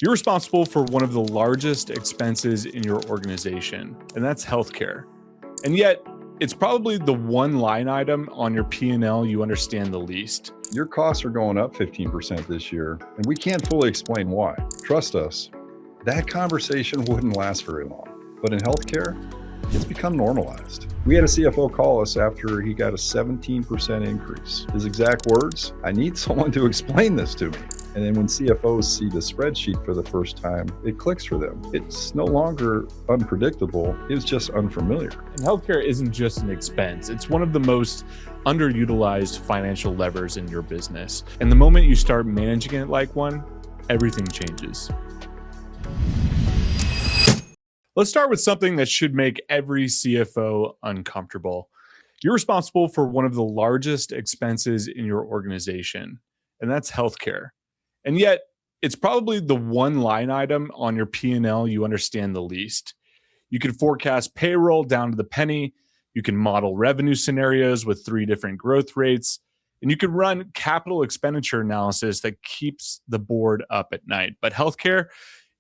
You're responsible for one of the largest expenses in your organization, and that's healthcare. And yet, it's probably the one line item on your P&L you understand the least. Your costs are going up 15% this year, and we can't fully explain why. Trust us, that conversation wouldn't last very long. But in healthcare, it's become normalized. We had a CFO call us after he got a 17% increase. His exact words, "I need someone to explain this to me." And then when CFOs see the spreadsheet for the first time, it clicks for them. It's no longer unpredictable, it's just unfamiliar. And healthcare isn't just an expense, it's one of the most underutilized financial levers in your business. And the moment you start managing it like one, everything changes. Let's start with something that should make every CFO uncomfortable. You're responsible for one of the largest expenses in your organization, and that's healthcare. And yet, it's probably the one line item on your P&L you understand the least. You can forecast payroll down to the penny, you can model revenue scenarios with 3 different growth rates, and you can run capital expenditure analysis that keeps the board up at night. But healthcare,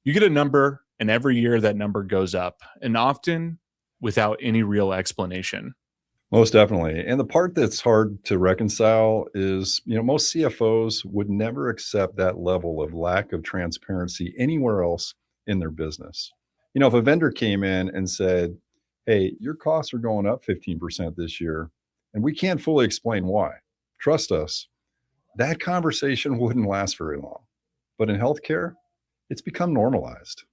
you get a number, and every year that number goes up, and often without any real explanation. Most definitely. And the part that's hard to reconcile is, most CFOs would never accept that level of lack of transparency anywhere else in their business. If a vendor came in and said, "Hey, your costs are going up 15% this year, and we can't fully explain why. Trust us," that conversation wouldn't last very long. But in healthcare, it's become normalized.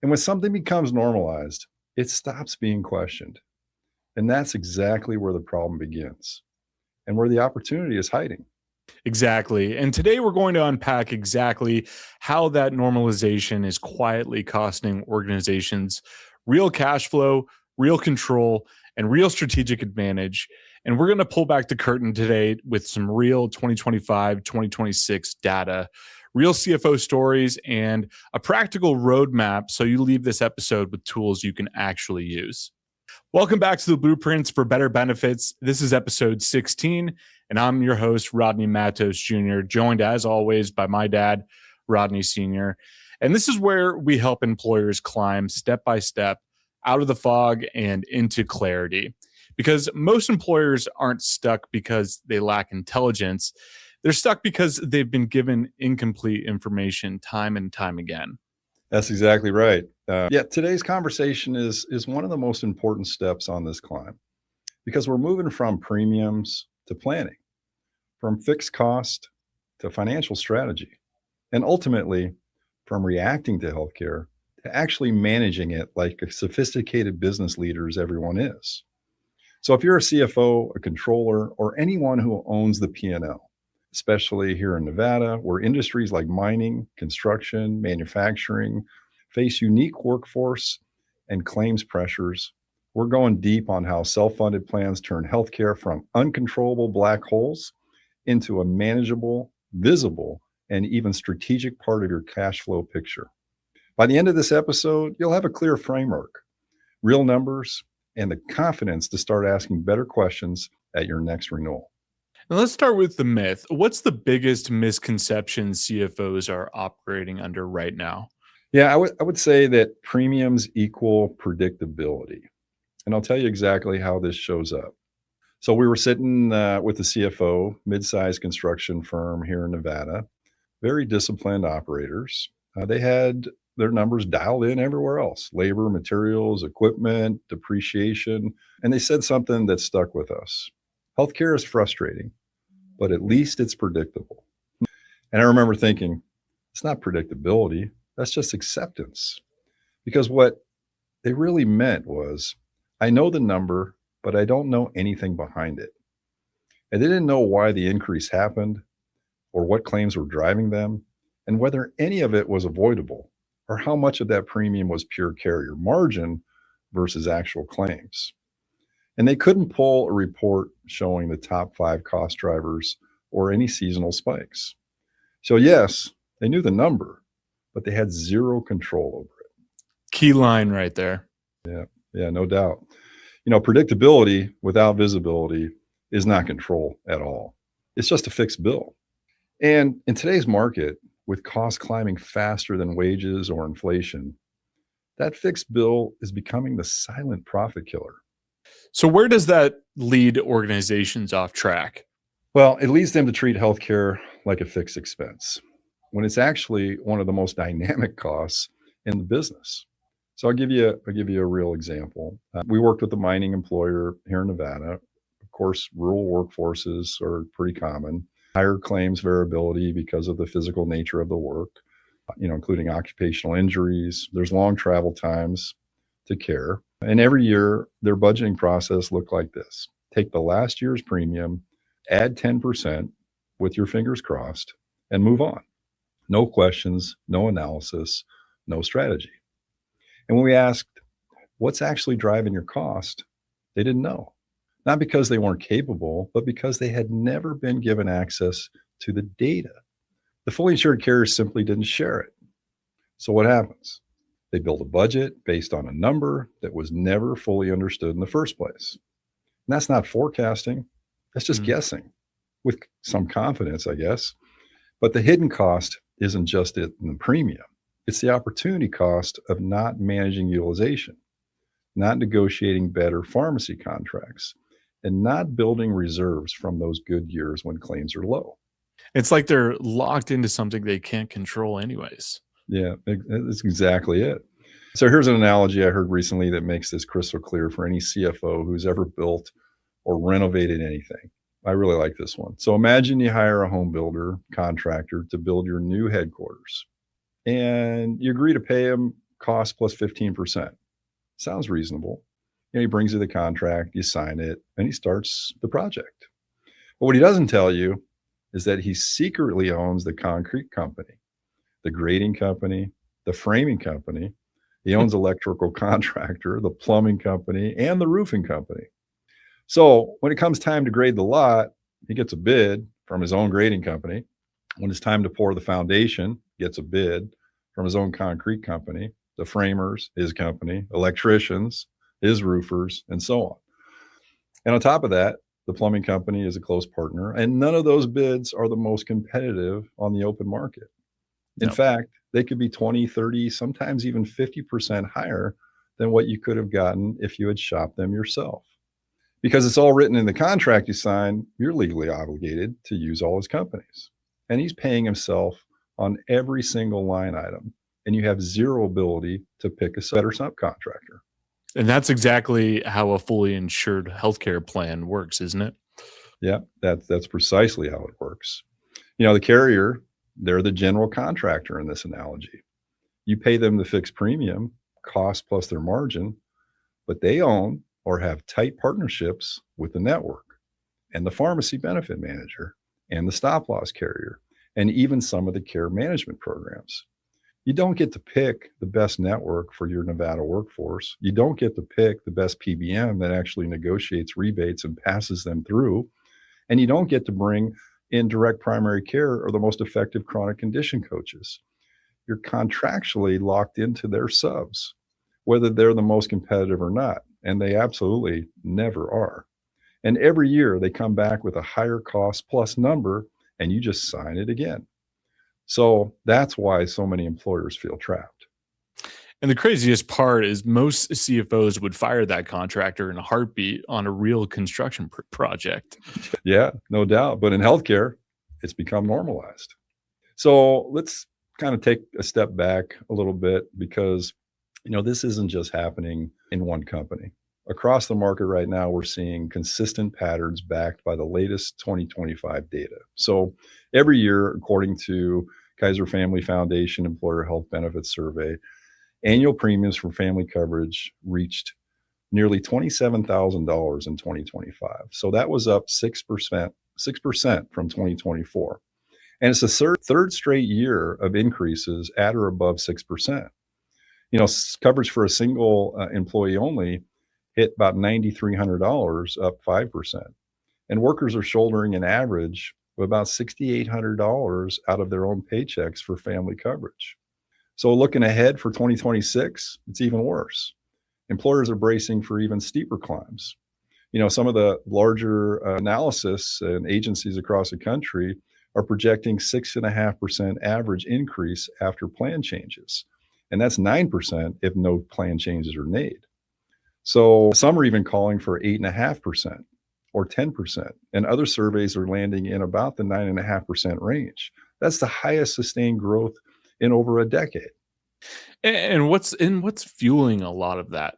And when something becomes normalized, it stops being questioned. And that's exactly where the problem begins and where the opportunity is hiding. Exactly. And today we're going to unpack exactly how that normalization is quietly costing organizations real cash flow, real control, and real strategic advantage. And we're going to pull back the curtain today with some real 2025, 2026 data, real CFO stories, and a practical roadmap so you leave this episode with tools you can actually use. Welcome back to the Blueprints for Better Benefits. This is episode 16, and I'm your host, Rodney Mattos Jr., joined as always by my dad, Rodney Sr. And this is where we help employers climb step by step out of the fog and into clarity. Because most employers aren't stuck because they lack intelligence. They're stuck because they've been given incomplete information time and time again. That's exactly right. Today's conversation is one of the most important steps on this climb because we're moving from premiums to planning, from fixed cost to financial strategy, and ultimately from reacting to healthcare to actually managing it like a sophisticated business leaders everyone is. So if you're a CFO, a controller, or anyone who owns the P&L, especially here in Nevada, where industries like mining, construction, manufacturing face unique workforce and claims pressures, we're going deep on how self-funded plans turn healthcare from uncontrollable black holes into a manageable, visible, and even strategic part of your cash flow picture. By the end of this episode, you'll have a clear framework, real numbers, and the confidence to start asking better questions at your next renewal. And let's start with the myth. What's the biggest misconception CFOs are operating under right now? Yeah, I would say that premiums equal predictability. And I'll tell you exactly how this shows up. So we were sitting with the CFO, mid-sized construction firm here in Nevada, very disciplined operators. They had their numbers dialed in everywhere else, labor, materials, equipment, depreciation. And they said something that stuck with us. Healthcare is frustrating, but at least it's predictable. And I remember thinking, it's not predictability, that's just acceptance. Because what they really meant was, I know the number, but I don't know anything behind it. And they didn't know why the increase happened or what claims were driving them and whether any of it was avoidable or how much of that premium was pure carrier margin versus actual claims. And they couldn't pull a report showing the top 5 cost drivers or any seasonal spikes. So yes, they knew the number, but they had zero control over it. Key line right there. Yeah, no doubt. Predictability without visibility is not control at all. It's just a fixed bill. And in today's market, with costs climbing faster than wages or inflation, that fixed bill is becoming the silent profit killer. So, where does that lead organizations off track? Well, it leads them to treat healthcare like a fixed expense when it's actually one of the most dynamic costs in the business. So I'll give you a real example. We worked with a mining employer here in Nevada. Of course, rural workforces are pretty common. Higher claims variability because of the physical nature of the work, including occupational injuries. There's long travel times to care. And every year, their budgeting process looked like this. Take the last year's premium, add 10% with your fingers crossed, and move on. No questions, no analysis, no strategy. And when we asked, what's actually driving your cost, they didn't know. Not because they weren't capable, but because they had never been given access to the data. The fully insured carriers simply didn't share it. So what happens? They build a budget based on a number that was never fully understood in the first place. And that's not forecasting. That's just guessing with some confidence, I guess. But the hidden cost isn't just in the premium. It's the opportunity cost of not managing utilization, not negotiating better pharmacy contracts, and not building reserves from those good years when claims are low. It's like they're locked into something they can't control, anyways. Yeah, that's exactly it. So here's an analogy I heard recently that makes this crystal clear for any CFO who's ever built or renovated anything. I really like this one. So imagine you hire a home builder contractor to build your new headquarters, and you agree to pay him cost plus 15%. Sounds reasonable. And he brings you the contract, you sign it, and he starts the project. But what he doesn't tell you is that he secretly owns the concrete company, the grading company, the framing company. He owns electrical contractor, the plumbing company, and the roofing company. So when it comes time to grade the lot, he gets a bid from his own grading company. When it's time to pour the foundation, gets a bid from his own concrete company, the framers, his company, electricians, his roofers, and so on. And on top of that, the plumbing company is a close partner, and none of those bids are the most competitive on the open market. In fact, they could be 20, 30, sometimes even 50% higher than what you could have gotten if you had shopped them yourself. Because it's all written in the contract you sign, you're legally obligated to use all his companies. And he's paying himself on every single line item. And you have zero ability to pick a better subcontractor. And that's exactly how a fully insured healthcare plan works, isn't it? Yeah, that's precisely how it works. The carrier, they're the general contractor in this analogy. You pay them the fixed premium, cost plus their margin, but they own or have tight partnerships with the network and the pharmacy benefit manager and the stop loss carrier and even some of the care management programs. You don't get to pick the best network for your Nevada workforce. You don't get to pick the best PBM that actually negotiates rebates and passes them through. And you don't get to bring in direct primary care or the most effective chronic condition coaches. You're contractually locked into their subs, whether they're the most competitive or not. And they absolutely never are. And every year they come back with a higher cost plus number, and you just sign it again. So that's why so many employers feel trapped. And the craziest part is most CFOs would fire that contractor in a heartbeat on a real construction project. Yeah, no doubt. But in healthcare, it's become normalized. So let's kind of take a step back a little bit because, this isn't just happening in one company. Across the market right now, we're seeing consistent patterns backed by the latest 2025 data. So every year, according to Kaiser Family Foundation Employer Health Benefits Survey, annual premiums for family coverage reached nearly $27,000 in 2025. So that was up 6% from 2024. And it's the third straight year of increases at or above 6%. Coverage for a single employee only hit about $9,300, up 5%. And workers are shouldering an average of about $6,800 out of their own paychecks for family coverage. So looking ahead for 2026, it's even worse. Employers are bracing for even steeper climbs. Some of the larger analysis and agencies across the country are projecting 6.5% average increase after plan changes. And that's 9% if no plan changes are made. So some are even calling for 8.5% or 10%. And other surveys are landing in about the 9.5% range. That's the highest sustained growth in over a decade. And what's fueling a lot of that?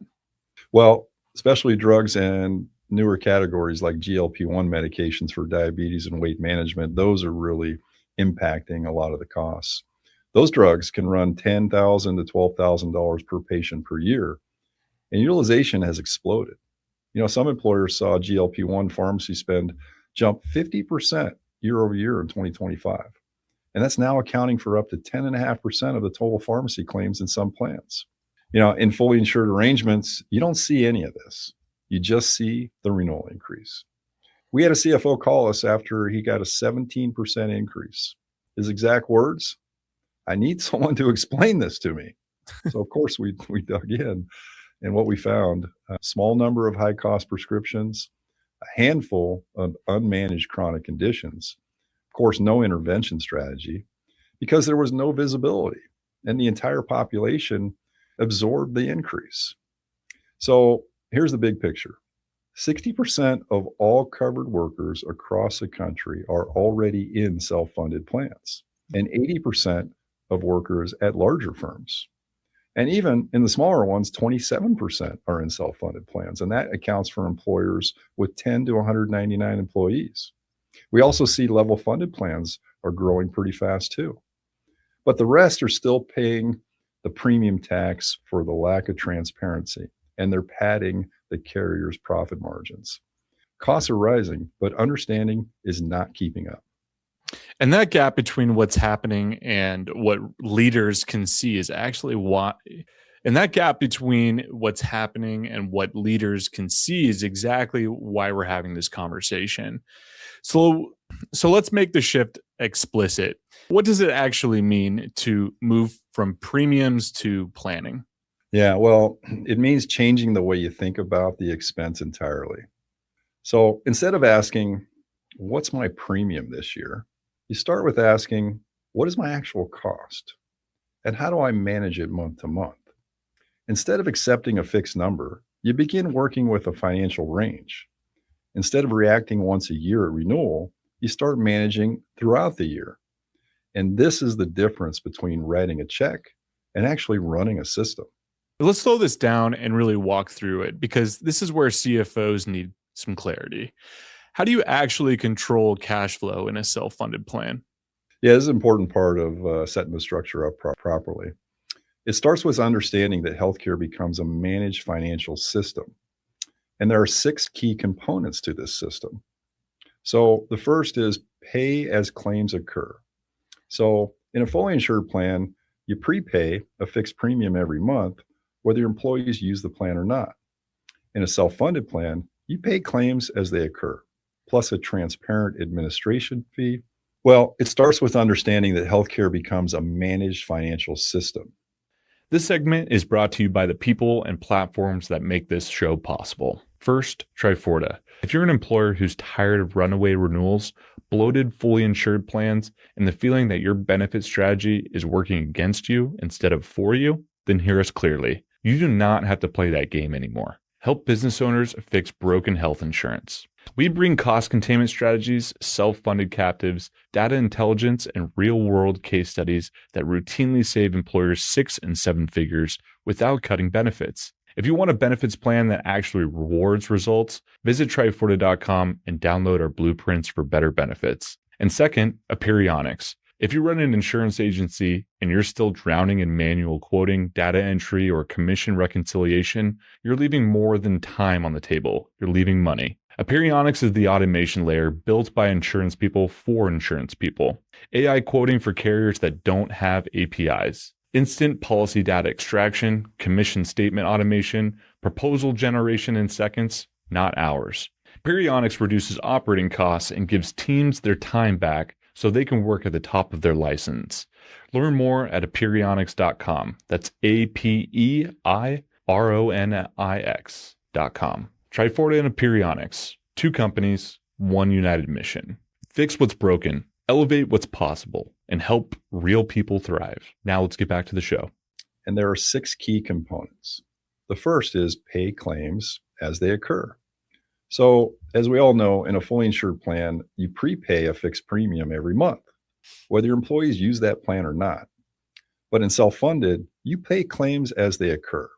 Well, especially drugs and newer categories like GLP-1 medications for diabetes and weight management, those are really impacting a lot of the costs. Those drugs can run $10,000 to $12,000 per patient per year, and utilization has exploded. Some employers saw GLP-1 pharmacy spend jump 50% year over year in 2025. And that's now accounting for up to 10.5% of the total pharmacy claims in some plans. In fully insured arrangements, you don't see any of this. You just see the renewal increase. We had a CFO call us after he got a 17% increase. His exact words, "I need someone to explain this to me." So of course we dug in, and what we found, a small number of high cost prescriptions, a handful of unmanaged chronic conditions, of course, no intervention strategy because there was no visibility, and the entire population absorbed the increase. So here's the big picture. 60% of all covered workers across the country are already in self-funded plans, and 80% of workers at larger firms. And even in the smaller ones, 27% are in self-funded plans, and that accounts for employers with 10 to 199 employees. We also see level funded plans are growing pretty fast too. But the rest are still paying the premium tax for the lack of transparency, and they're padding the carrier's profit margins. Costs are rising, but understanding is not keeping up. And that gap between what's happening and what leaders can see is actually why. And that gap between what's happening and what leaders can see is exactly why we're having this conversation. So let's make the shift explicit. What does it actually mean to move from premiums to planning? Yeah, well, it means changing the way you think about the expense entirely. So instead of asking, "What's my premium this year?" you start with asking, "What is my actual cost? And how do I manage it month to month?" Instead of accepting a fixed number, you begin working with a financial range. Instead of reacting once a year at renewal, you start managing throughout the year. And this is the difference between writing a check and actually running a system. Let's slow this down and really walk through it, because this is where CFOs need some clarity. How do you actually control cash flow in a self-funded plan? Yeah, this is an important part of setting the structure up properly. It starts with understanding that healthcare becomes a managed financial system. And there are 6 key components to this system. So the first is pay as claims occur. So in a fully insured plan, you prepay a fixed premium every month, whether your employees use the plan or not. In a self-funded plan, you pay claims as they occur, plus a transparent administration fee. Well, it starts with understanding that healthcare becomes a managed financial system. This segment is brought to you by the people and platforms that make this show possible. First, Triforta. If you're an employer who's tired of runaway renewals, bloated, fully insured plans, and the feeling that your benefit strategy is working against you instead of for you, then hear us clearly. You do not have to play that game anymore. Help business owners fix broken health insurance. We bring cost containment strategies, self-funded captives, data intelligence, and real-world case studies that routinely save employers 6 and 7 figures without cutting benefits. If you want a benefits plan that actually rewards results, visit triforta.com and download our blueprints for better benefits. And second, Aperionics. If you run an insurance agency and you're still drowning in manual quoting, data entry, or commission reconciliation, you're leaving more than time on the table. You're leaving money. Aperionics is the automation layer built by insurance people for insurance people. AI quoting for carriers that don't have APIs. Instant policy data extraction, commission statement automation, proposal generation in seconds, not hours. Aperionics reduces operating costs and gives teams their time back so they can work at the top of their license. Learn more at aperionics.com. That's APEIRONIX.com. Triforta and Aperionics, 2 companies, 1 united mission. Fix what's broken, elevate what's possible, and help real people thrive. Now let's get back to the show. And there are 6 key components. The first is pay claims as they occur. So, as we all know, in a fully insured plan, you prepay a fixed premium every month, whether your employees use that plan or not. But in self-funded, you pay claims as they occur.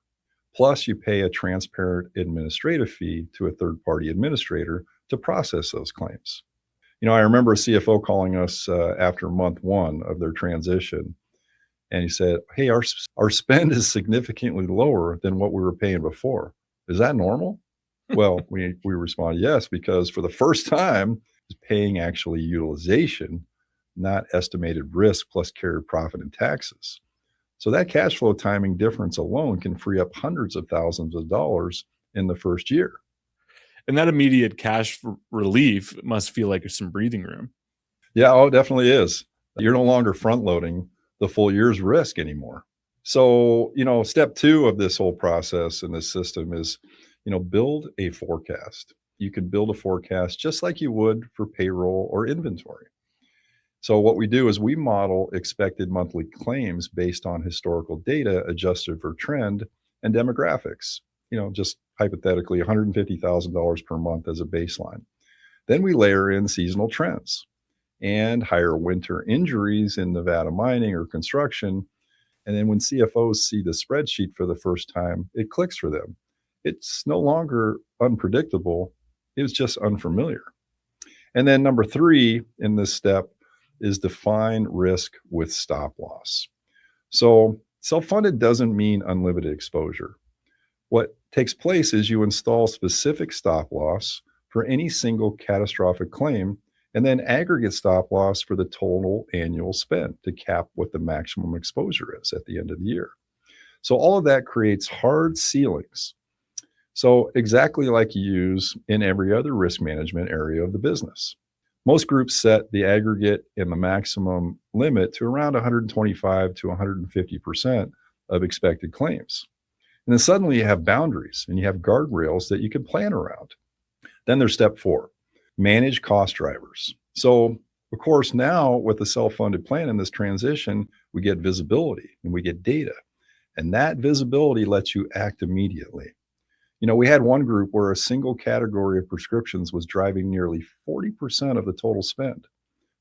Plus, you pay a transparent administrative fee to a third-party administrator to process those claims. I remember a CFO calling us after month 1 of their transition, and he said, "Hey, our spend is significantly lower than what we were paying before. Is that normal?" Well, we responded, yes, because for the first time, it's paying actually utilization, not estimated risk plus carried profit and taxes. So that cash flow timing difference alone can free up hundreds of thousands of dollars in the first year. And that immediate cash relief must feel like there's some breathing room. Yeah, oh, it definitely is. You're no longer front loading the full year's risk anymore. So, step 2 of this whole process in this system is, build a forecast. You can build a forecast just like you would for payroll or inventory. So what we do is we model expected monthly claims based on historical data adjusted for trend and demographics, just hypothetically $150,000 per month as a baseline. Then we layer in seasonal trends and higher winter injuries in Nevada mining or construction. And then when CFOs see the spreadsheet for the first time, it clicks for them. It's no longer unpredictable. It's just unfamiliar. And then number 3 in this step is define risk with stop loss. So self-funded doesn't mean unlimited exposure. What takes place is you install specific stop loss for any single catastrophic claim, and then aggregate stop loss for the total annual spend to cap what the maximum exposure is at the end of the year. So all of that creates hard ceilings. So exactly like you use in every other risk management area of the business. Most groups set the aggregate and the maximum limit to around 125 to 150% of expected claims. And then suddenly you have boundaries and you have guardrails that you can plan around. Then there's step 4, manage cost drivers. So of course, now with the self-funded plan in this transition, we get visibility and we get data. And that visibility lets you act immediately. We had one group where a single category of prescriptions was driving nearly 40% of the total spend.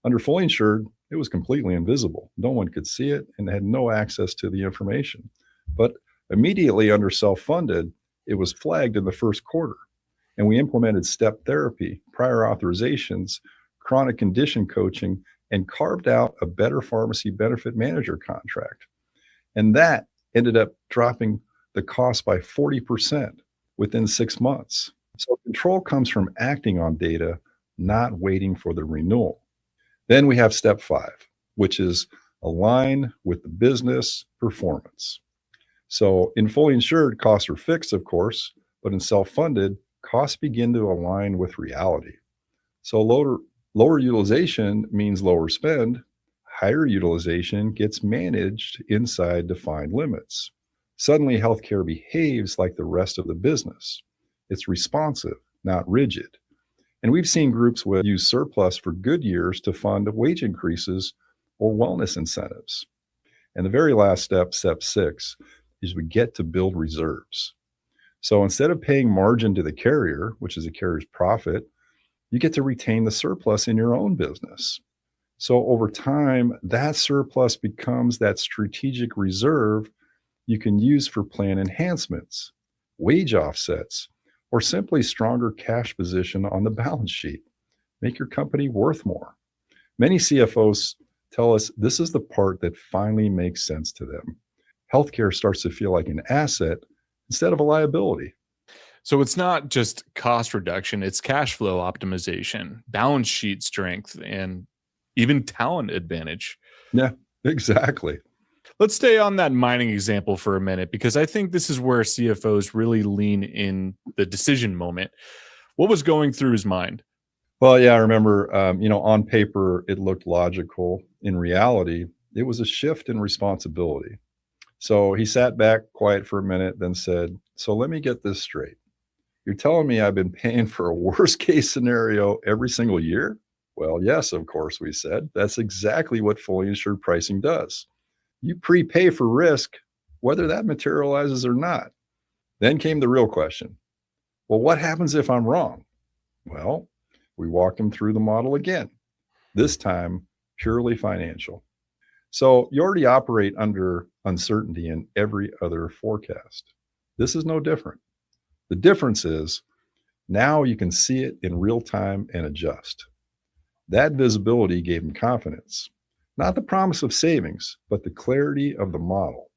Under fully insured, it was completely invisible. No one could see it and had no access to the information. But immediately under self-funded, it was flagged in the first quarter. And we implemented step therapy, prior authorizations, chronic condition coaching, and carved out a better pharmacy benefit manager contract. And that ended up dropping the cost by 40% within 6 months. So control comes from acting on data, not waiting for the renewal. Then we have step 5, which is align with the business performance. So in fully insured, costs are fixed, of course, but in self-funded, costs begin to align with reality. So lower utilization means lower spend. Higher utilization gets managed inside defined limits. Suddenly, healthcare behaves like the rest of the business. It's responsive, not rigid. And we've seen groups use surplus for good years to fund wage increases or wellness incentives. And the very last step, step 6, is we get to build reserves. So instead of paying margin to the carrier, which is the carrier's profit, you get to retain the surplus in your own business. So over time, that surplus becomes that strategic reserve you can use for plan enhancements, wage offsets, or simply stronger cash position on the balance sheet. Make your company worth more. Many CFOs tell us this is the part that finally makes sense to them. Healthcare starts to feel like an asset instead of a liability. So it's not just cost reduction, it's cash flow optimization, balance sheet strength, and even talent advantage. Yeah, exactly. Let's stay on that mining example for a minute, because I think this is where CFOs really lean in the decision moment. What was going through his mind? Well, yeah, I remember, on paper, it looked logical. In reality, it was a shift in responsibility. So he sat back quiet for a minute, then said, "So let me get this straight. You're telling me I've been paying for a worst case scenario every single year? Well, yes, of course, we said. That's exactly what fully insured pricing does. You prepay for risk, whether that materializes or not. Then came the real question. Well, what happens if I'm wrong? Well, we walked them through the model again, this time purely financial. So you already operate under uncertainty in every other forecast. This is no different. The difference is now you can see it in real time and adjust. That visibility gave them confidence, not the promise of savings, but the clarity of the model.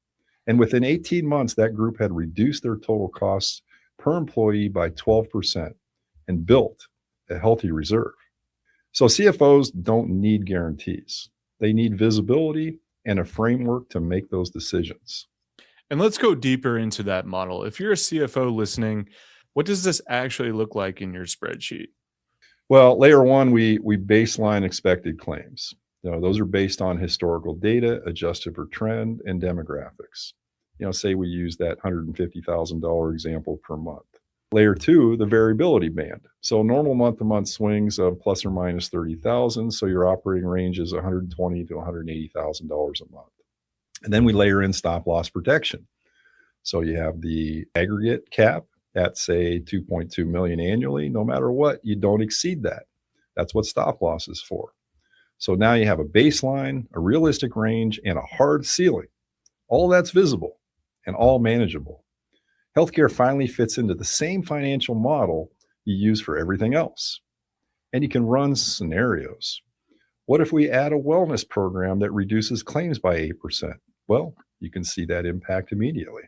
And within 18 months, that group had reduced their total costs per employee by 12% and built a healthy reserve. So CFOs don't need guarantees. They need visibility and a framework to make those decisions. And let's go deeper into that model. If you're a CFO listening, what does this actually look like in your spreadsheet? Well, layer one, we baseline expected claims. Those are based on historical data, adjusted for trend and demographics. Say we use that $150,000 example per month. Layer two, the variability band. So normal month-to-month swings of plus or minus 30,000. So your operating range is $120,000 to $180,000 a month. And then we layer in stop loss protection. So you have the aggregate cap at say 2.2 million annually. No matter what, you don't exceed that. That's what stop loss is for. So now you have a baseline, a realistic range, and a hard ceiling. All that's visible and all manageable. Healthcare finally fits into the same financial model you use for everything else. And you can run scenarios. What if we add a wellness program that reduces claims by 8%? Well, you can see that impact immediately.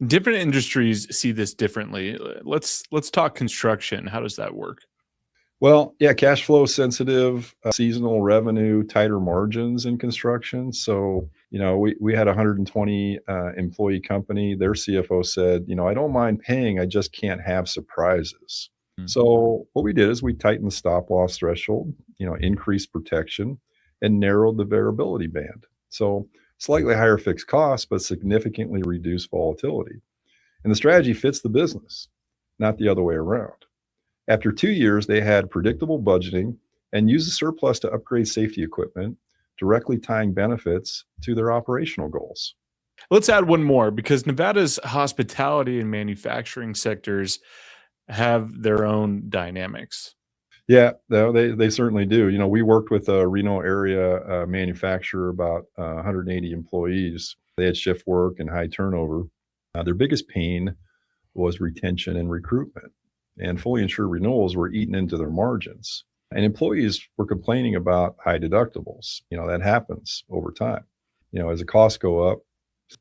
Different industries see this differently. Let's talk construction. How does that work? Well, yeah, cash flow sensitive, seasonal revenue, tighter margins in construction. So, we had a 120 employee company. Their CFO said, I don't mind paying, I just can't have surprises. Mm-hmm. So what we did is we tightened the stop loss threshold, increased protection and narrowed the variability band. So slightly higher fixed costs, but significantly reduced volatility. And the strategy fits the business, not the other way around. After 2 years, they had predictable budgeting and used the surplus to upgrade safety equipment, directly tying benefits to their operational goals. Let's add one more, because Nevada's hospitality and manufacturing sectors have their own dynamics. Yeah, they certainly do. We worked with a Reno area manufacturer, about 180 employees. They had shift work and high turnover. Their biggest pain was retention and recruitment. And fully insured renewals were eaten into their margins. And employees were complaining about high deductibles. That happens over time. As the costs go up,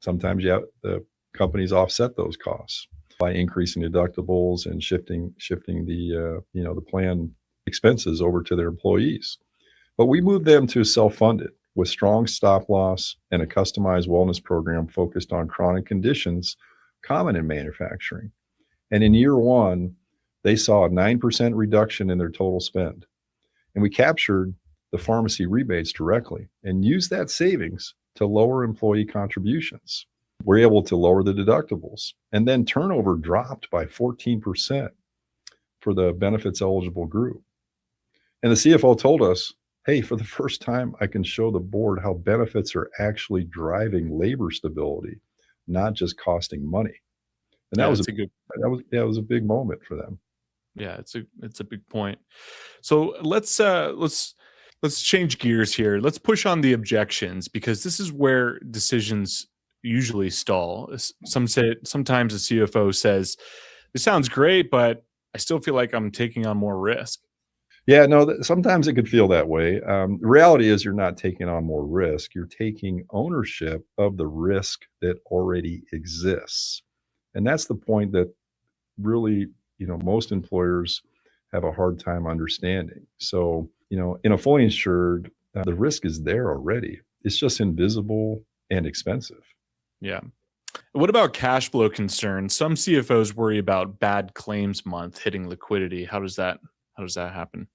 sometimes the companies offset those costs by increasing deductibles and shifting the plan expenses over to their employees. But we moved them to self-funded with strong stop loss and a customized wellness program focused on chronic conditions common in manufacturing. And in year one, they saw a 9% reduction in their total spend. And we captured the pharmacy rebates directly and used that savings to lower employee contributions. We're able to lower the deductibles. And then turnover dropped by 14% for the benefits eligible group. And the CFO told us, hey, for the first time, I can show the board how benefits are actually driving labor stability, not just costing money. And that was a big moment for them. Yeah, it's a big point. So let's change gears here. Let's push on the objections, because this is where decisions usually stall. Sometimes a CFO says, "This sounds great, but I still feel like I'm taking on more risk." Yeah, no, sometimes it could feel that way. The reality is you're not taking on more risk. You're taking ownership of the risk that already exists. And that's the point that really, most employers have a hard time understanding. So, in a fully insured, the risk is there already. It's just invisible and expensive. Yeah. What about cash flow concerns? Some CFOs worry about bad claims month hitting liquidity. How does that happen?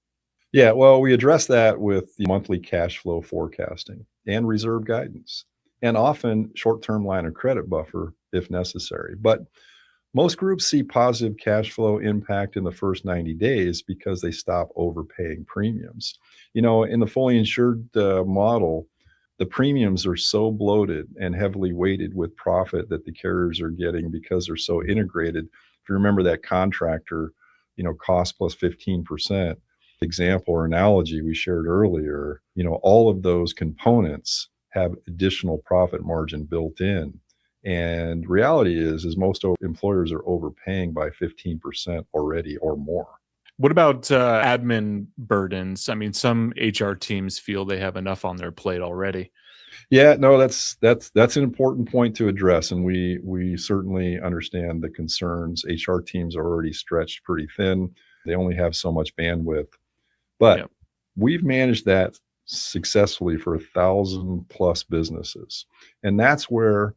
Yeah, well, we address that with the monthly cash flow forecasting and reserve guidance, and often short-term line of credit buffer if necessary. But Most groups see positive cash flow impact in the first 90 days because they stop overpaying premiums. In the fully insured model, the premiums are so bloated and heavily weighted with profit that the carriers are getting because they're so integrated. If you remember that contractor, cost plus 15% example or analogy we shared earlier, all of those components have additional profit margin built in. And reality is most employers are overpaying by 15% already or more. What about admin burdens? I mean, some HR teams feel they have enough on their plate already. Yeah, no, that's an important point to address, and we certainly understand the concerns. HR teams are already stretched pretty thin. They only have so much bandwidth. But Yep. we've managed that successfully for 1,000 plus businesses. And that's where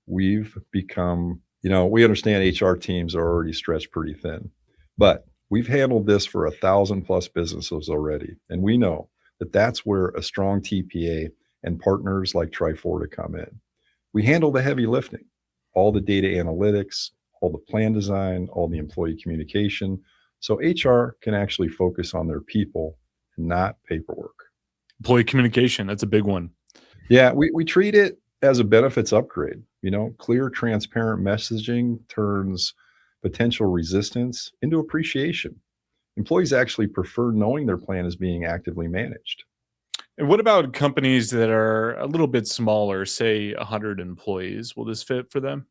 we've become, we understand HR teams are already stretched pretty thin, but we've handled this for 1,000 plus businesses already. And we know that that's where a strong TPA and partners like Triforta come in. We handle the heavy lifting, all the data analytics, all the plan design, all the employee communication. So HR can actually focus on their people and not paperwork. Employee communication, that's a big one. Yeah, we treat it as a benefits upgrade. Clear, transparent messaging turns potential resistance into appreciation. Employees actually prefer knowing their plan is being actively managed. And what about companies that are a little bit smaller, say 100 employees? Will this fit for them?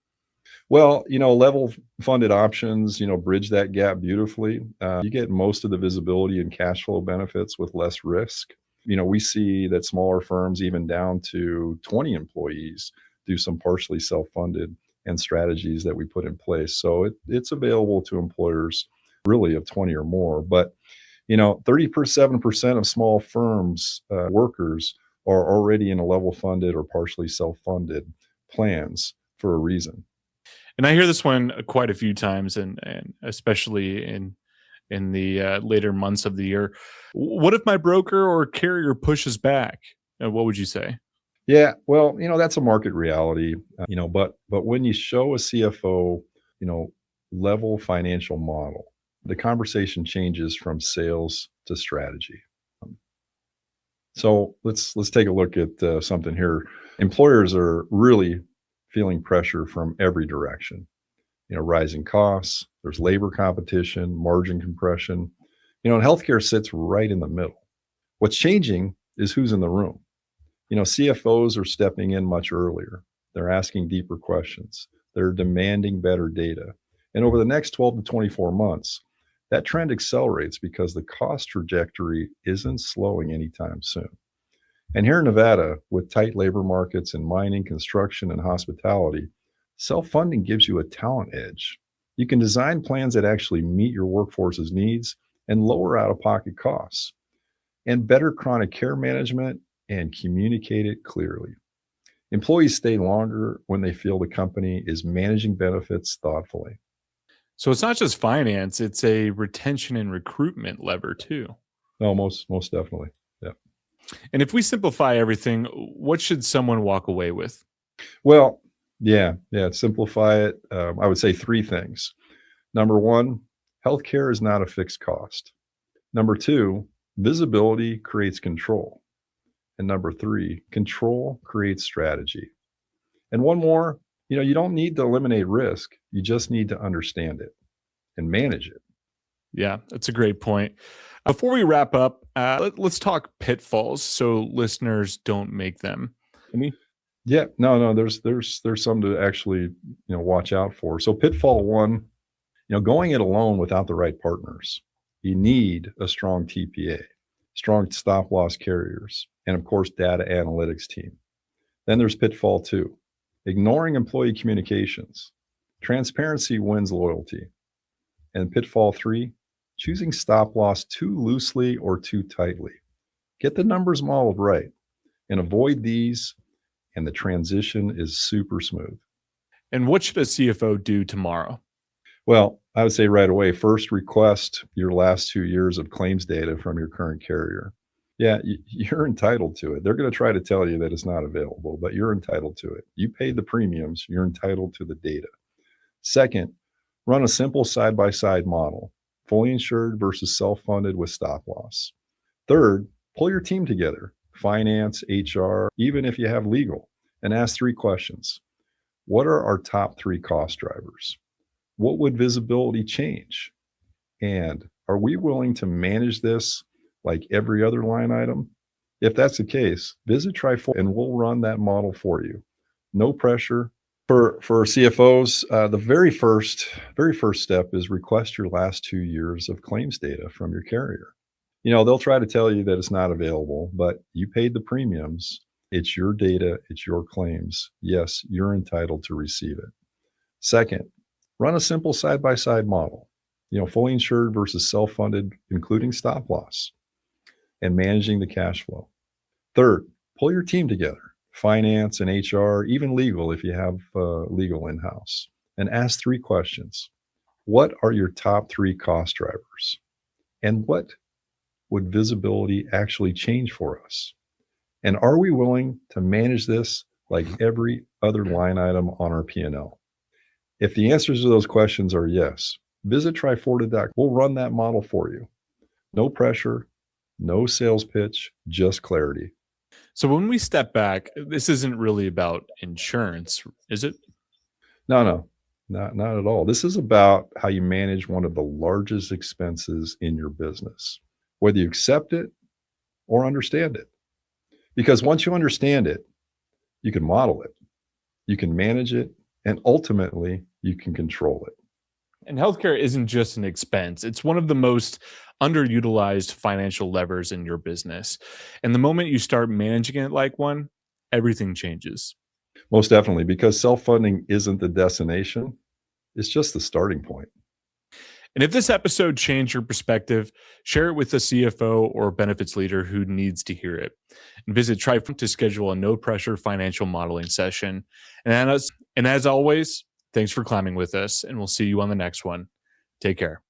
Well, level funded options, bridge that gap beautifully. You get most of the visibility and cash flow benefits with less risk. We see that smaller firms, even down to 20 employees, do some partially self-funded and strategies that we put in place. So it's available to employers really of 20 or more. But 37% of small firms workers are already in a level funded or partially self-funded plans for a reason. And I hear this one quite a few times, and especially in the later months of the year. What if my broker or carrier pushes back? What would you say? Yeah, well, that's a market reality, but when you show a CFO, level financial model, the conversation changes from sales to strategy. So let's take a look at something here. Employers are really feeling pressure from every direction. Rising costs, there's labor competition, margin compression. And healthcare sits right in the middle. What's changing is who's in the room. CFOs are stepping in much earlier. They're asking deeper questions. They're demanding better data. And over the next 12 to 24 months, that trend accelerates because the cost trajectory isn't slowing anytime soon. And here in Nevada, with tight labor markets in mining, construction, and hospitality, self-funding gives you a talent edge. You can design plans that actually meet your workforce's needs and lower out-of-pocket costs, and better chronic care management and communicate it clearly. Employees stay longer when they feel the company is managing benefits thoughtfully. So it's not just finance, it's a retention and recruitment lever too. No, most definitely. Yeah. And if we simplify everything, what should someone walk away with? Well, yeah. Simplify it. I would say three things. Number one, healthcare is not a fixed cost. Number two, visibility creates control. And number three, control creates strategy. And one more, you don't need to eliminate risk. You just need to understand it and manage it. Yeah, that's a great point. Before we wrap up, let's talk pitfalls so listeners don't make them. Yeah, no, there's some to actually, watch out for. So pitfall one, going it alone without the right partners. You need a strong TPA, strong stop loss carriers, and of course, data analytics team. Then there's pitfall two, ignoring employee communications. Transparency wins loyalty. And pitfall three, choosing stop loss too loosely or too tightly. Get the numbers modeled right and avoid these, and the transition is super smooth. And what should a CFO do tomorrow? Well, I would say right away, first request your last 2 years of claims data from your current carrier. Yeah, you're entitled to it. They're going to try to tell you that it's not available, but you're entitled to it. You paid the premiums, you're entitled to the data. Second, Run a simple side-by-side model, fully insured versus self-funded with stop loss. Third, pull your team together, finance, HR, even if you have legal, and ask 3 questions. What are our top 3 cost drivers? What would visibility change? And are we willing to manage this like every other line item? If that's the case, visit Trifork and we'll run that model for you. No pressure. For CFOs, the very first step is request your last 2 years of claims data from your carrier. They'll try to tell you that it's not available, but you paid the premiums. It's your data, it's your claims. Yes, you're entitled to receive it. Second, run a simple side-by-side model, fully insured versus self-funded, including stop loss and managing the cash flow. Third, pull your team together, finance and HR, even legal if you have legal in-house, and ask 3 questions. What are your top 3 cost drivers? And what would visibility actually change for us? And are we willing to manage this like every other line item on our P&L? If the answers to those questions are yes, visit Trifork. We'll run that model for you. No pressure, no sales pitch, just clarity. So when we step back, this isn't really about insurance, is it? No, not at all. This is about how you manage one of the largest expenses in your business, whether you accept it or understand it. Because once you understand it, you can model it, you can manage it, and ultimately you can control it. And healthcare isn't just an expense. It's one of the most underutilized financial levers in your business. And the moment you start managing it like one, everything changes. Most definitely, because self-funding isn't the destination. It's just the starting point. And if this episode changed your perspective, share it with a CFO or benefits leader who needs to hear it. And visit Trifork to schedule a no-pressure financial modeling session. And as always, thanks for climbing with us, and we'll see you on the next one. Take care.